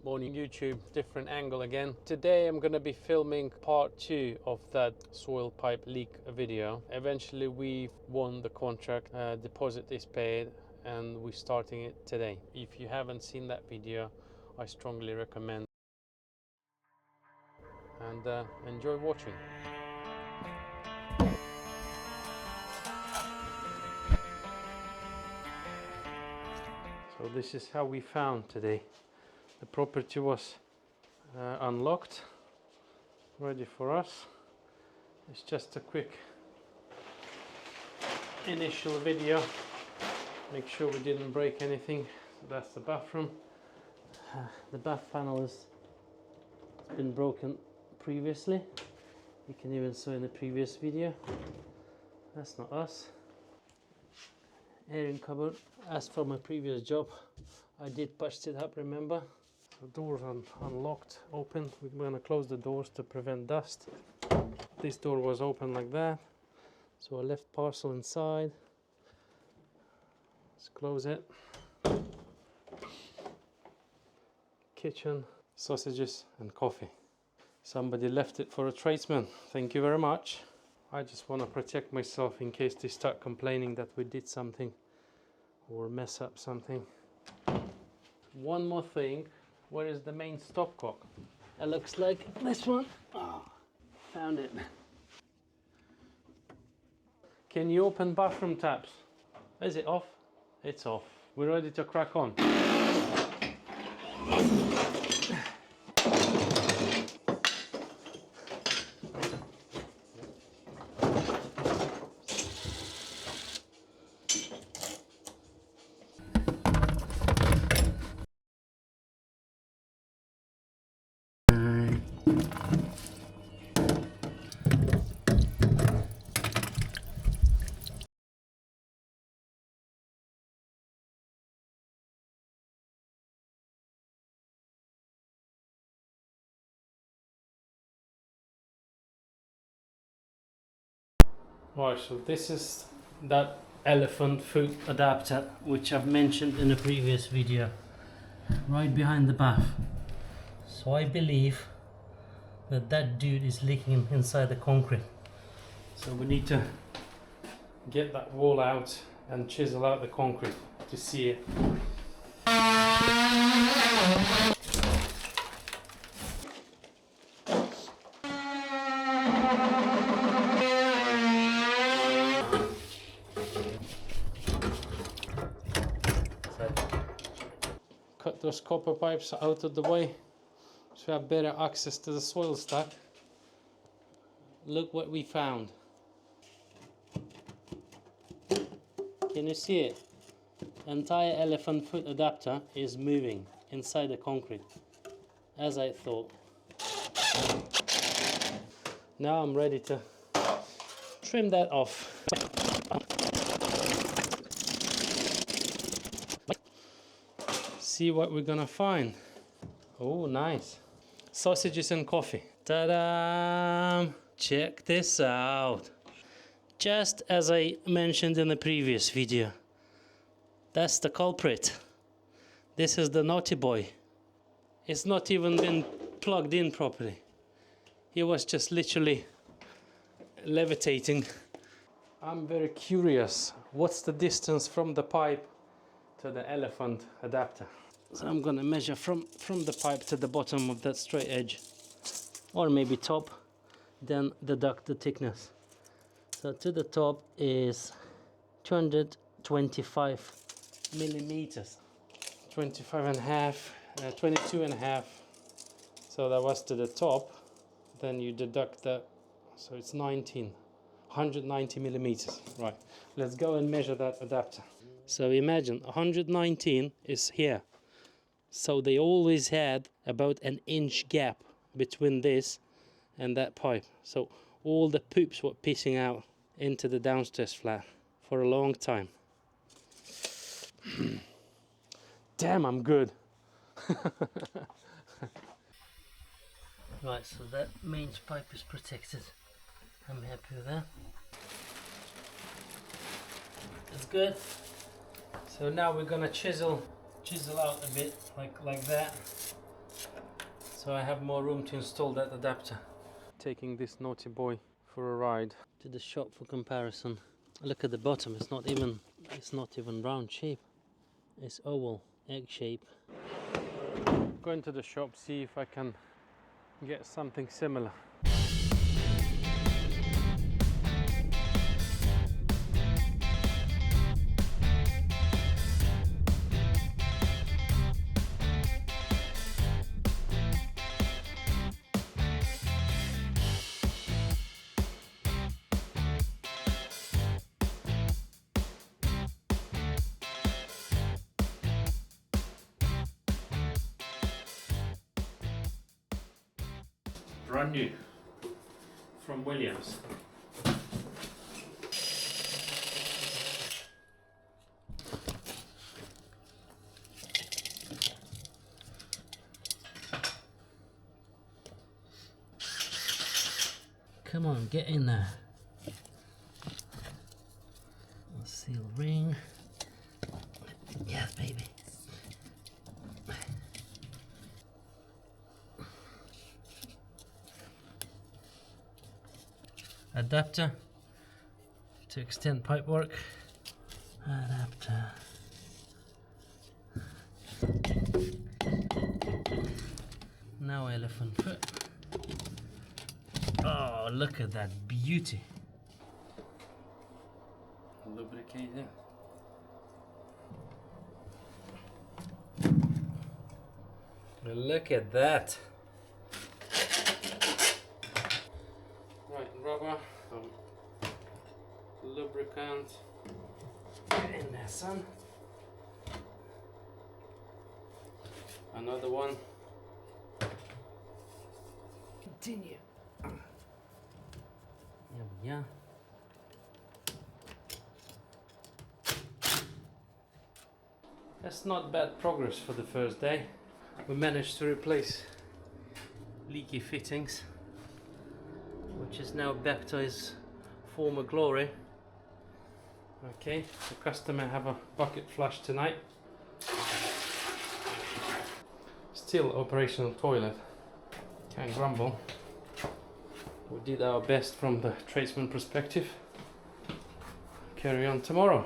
on YouTube, different angle again. Today I'm gonna be filming part 2 of that soil pipe leak video. Eventually we won the contract, deposit is paid, and we're starting it today. If you haven't seen that video, I strongly recommend, and enjoy watching. So this is how we found today. The property was unlocked, ready for us. It's just a quick initial video. Make sure we didn't break anything. So that's the bathroom. The bath panel has been broken previously. You can even see in the previous video. That's not us. Airing cupboard. As for my previous job, I did patch it up, remember? The doors are unlocked, open. We're gonna close the doors to prevent dust. This door was open like that, so I left parcel inside. Let's close it. Kitchen, sausages and coffee. Somebody left it for a tradesman. Thank you very much. I just want to protect myself in case they start complaining that we did something or mess up something. One more thing, where is the main stopcock? It looks like this one. Oh, found it. Can you open bathroom taps? Is it off? It's off. We're ready to crack on. Right, so this is that elephant foot adapter which I've mentioned in a previous video, right behind the bath. So I believe that that dude is leaking inside the concrete. So we need to get that wall out and chisel out the concrete to see it. Cut those copper pipes out of the way so we have better access to the soil stack. Look what we found. Can you see it? The entire elephant foot adapter is moving inside the concrete, as I thought. Now I'm ready to trim that off. See what we're gonna find. Oh, nice. Sausages and coffee. Ta-da! Check this out. Just as I mentioned in the previous video, that's the culprit. This is the naughty boy. It's not even been plugged in properly. He was just literally levitating. I'm very curious. What's the distance from the pipe to the elephant adapter? So I'm gonna measure from the pipe to the bottom of that straight edge, or maybe top, then deduct the thickness. So to the top is 225 millimeters, 25 and a half, 22 and a half. So that was to the top. Then you deduct that, so it's 190 millimeters. Right, let's go and measure that adapter. So imagine 119 is here. So they always had about an inch gap between this and that pipe. So all the poops were pissing out into the downstairs flat for a long time. Damn, I'm good. Right, so that main pipe is protected. I'm happy with that. It's good. So now we're gonna chisel out a bit, like that. So I have more room to install that adapter. Taking this naughty boy for a ride to the shop for comparison. Look at the bottom, it's not even round shape. It's oval, egg shape. Going to the shop, see if I can get something similar. Brand new from Williams. Come on, get in there. A seal ring. Yes, baby. Adapter to extend pipework. Adapter. Now elephant foot. Oh, look at that beauty. Lubricator. Look at that. Right, rubber, some lubricant. Get in there, son. Another one. Continue. Yeah. That's not bad progress for the first day. We managed to replace leaky fittings, which is now back to its former glory. Okay, the customer have a bucket flush tonight. Still operational toilet. Can't grumble. We did our best from the tradesman perspective. Carry on tomorrow.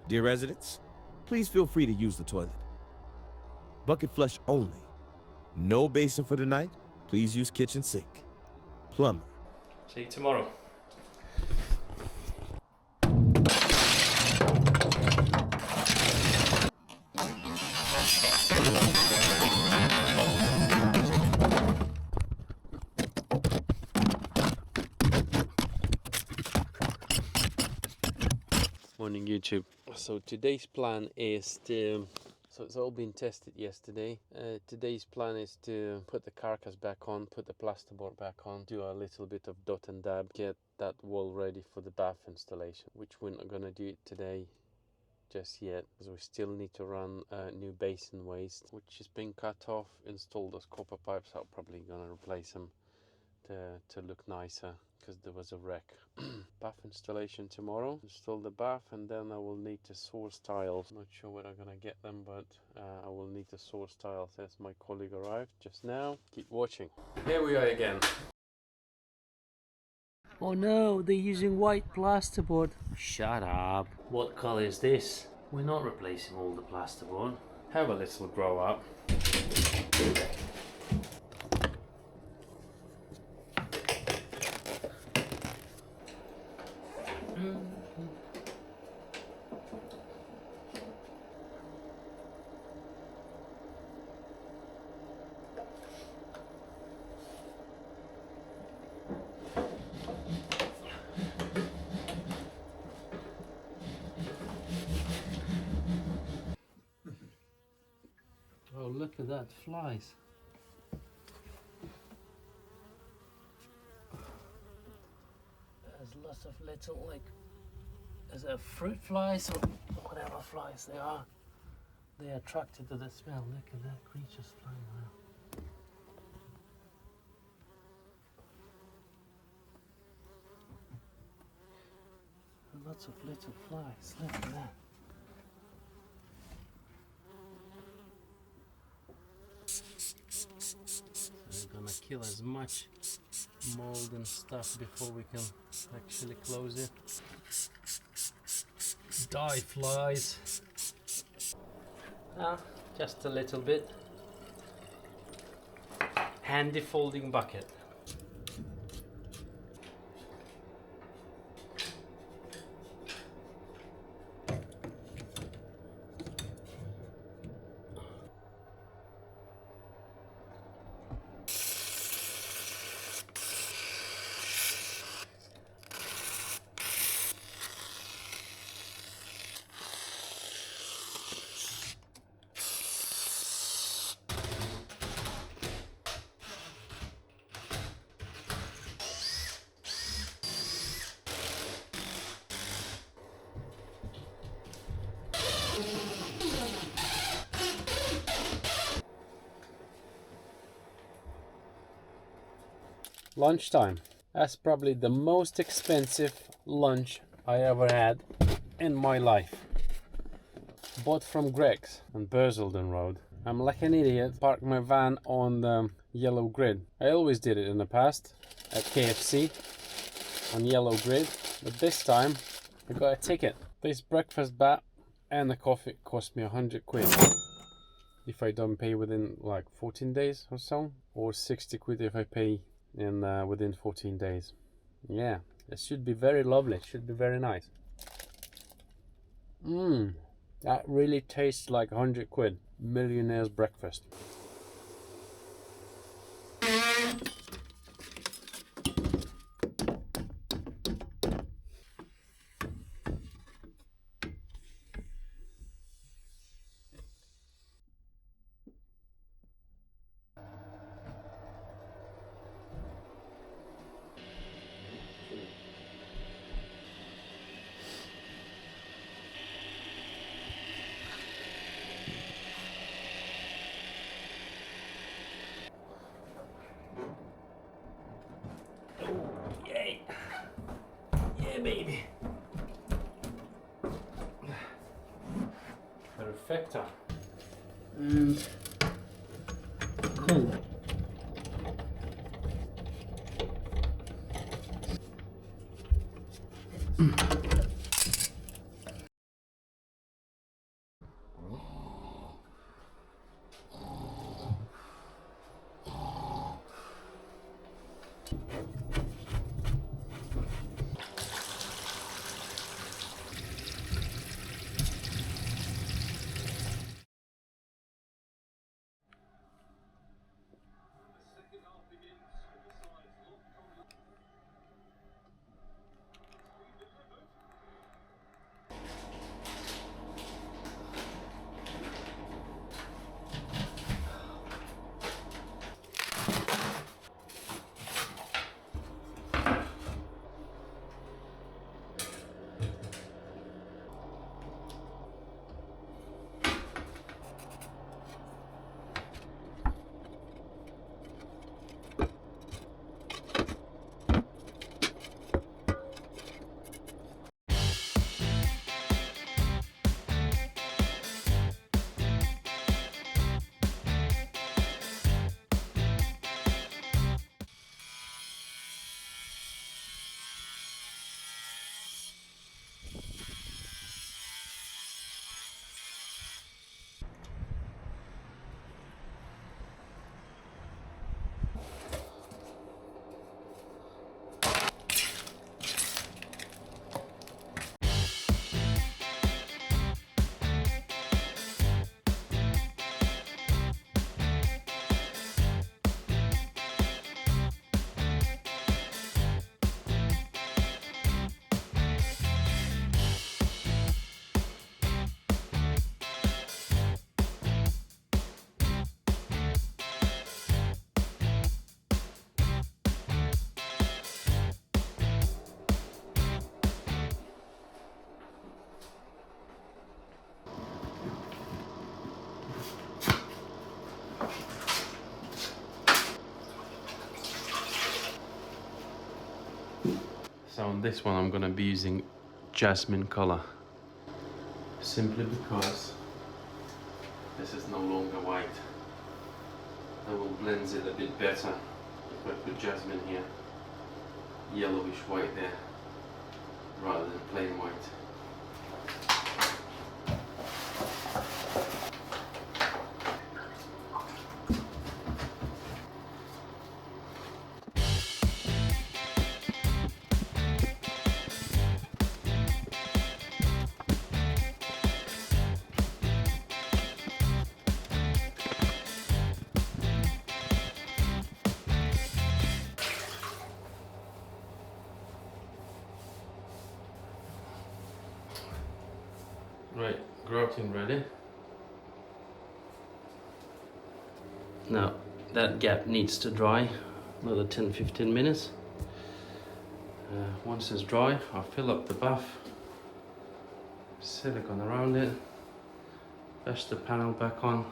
Dear residents, please feel free to use the toilet. Bucket flush only. No basin for the night. Please use kitchen sink. Plumber. See you tomorrow. Morning YouTube. So today's plan is to, so it's all been tested yesterday. Today's plan is to put the carcass back on, put the plasterboard back on, do a little bit of dot and dab, get that wall ready for the bath installation, which we're not gonna do it today just yet, because we still need to run new basin waste, which has been cut off, install those copper pipes. I'm probably gonna replace them to look nicer, because there was a wreck. Bath installation tomorrow. Install the bath, and then I will need to source tiles. Not sure where I'm gonna get them, but I will need to source tiles as my colleague arrived just now. Keep watching. Here we are again. Oh no, they're using white plasterboard. Shut up. What color is this? We're not replacing all the plasterboard. Have a little grow up. Oh, look at that, flies. There's lots of little, like, is it fruit flies or whatever flies they are? They're attracted to the smell. Look at that creatures flying around. And lots of little flies. Look at that. So we're gonna kill as much mold and stuff before we can actually close it. Die flies. Just a little bit. Handy folding bucket. Lunchtime. That's probably the most expensive lunch I ever had in my life. Bought from Greg's on Bursildon Road. I'm like an idiot, parked my van on the yellow grid. I always did it in the past at KFC on yellow grid, but this time I got a ticket. This breakfast bat and the coffee cost me 100 quid. If I don't pay within like 14 days or so, or 60 quid if I pay in within 14 days. Yeah, it should be very lovely. It should be very nice. That really tastes like 100 quid. Millionaire's breakfast. Yay! Yeah, baby! Perfecto. And cool. So on this one I'm gonna be using jasmine color, simply because this is no longer white. That will blend it a bit better if I put jasmine here, yellowish white there, rather than plain white. Right, grouting ready. Now that gap needs to dry another 10-15 minutes. Once it's dry, I'll fill up the bath, silicone around it, bash the panel back on,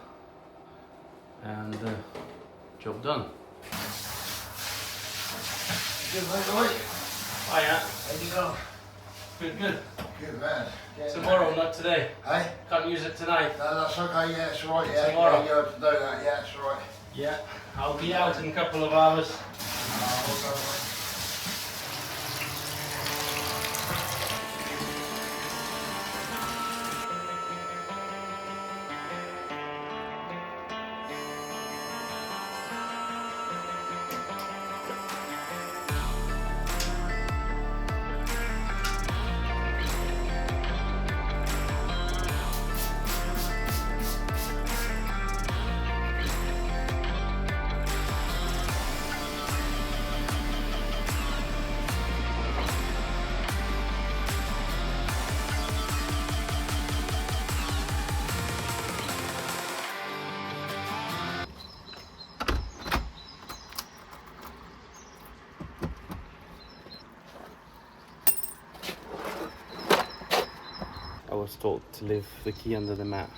and job done. Good, mate, right? Hiya. How you go? Good, good. Good, man. Tomorrow, not today. Hey? Can't use it tonight. No, that's okay, yeah, it's all right, yeah. Tomorrow. Yeah, you have to do that, yeah, it's all right. Yeah, I'll be out in a couple of hours. Okay, mate. I was told to leave the key under the mat.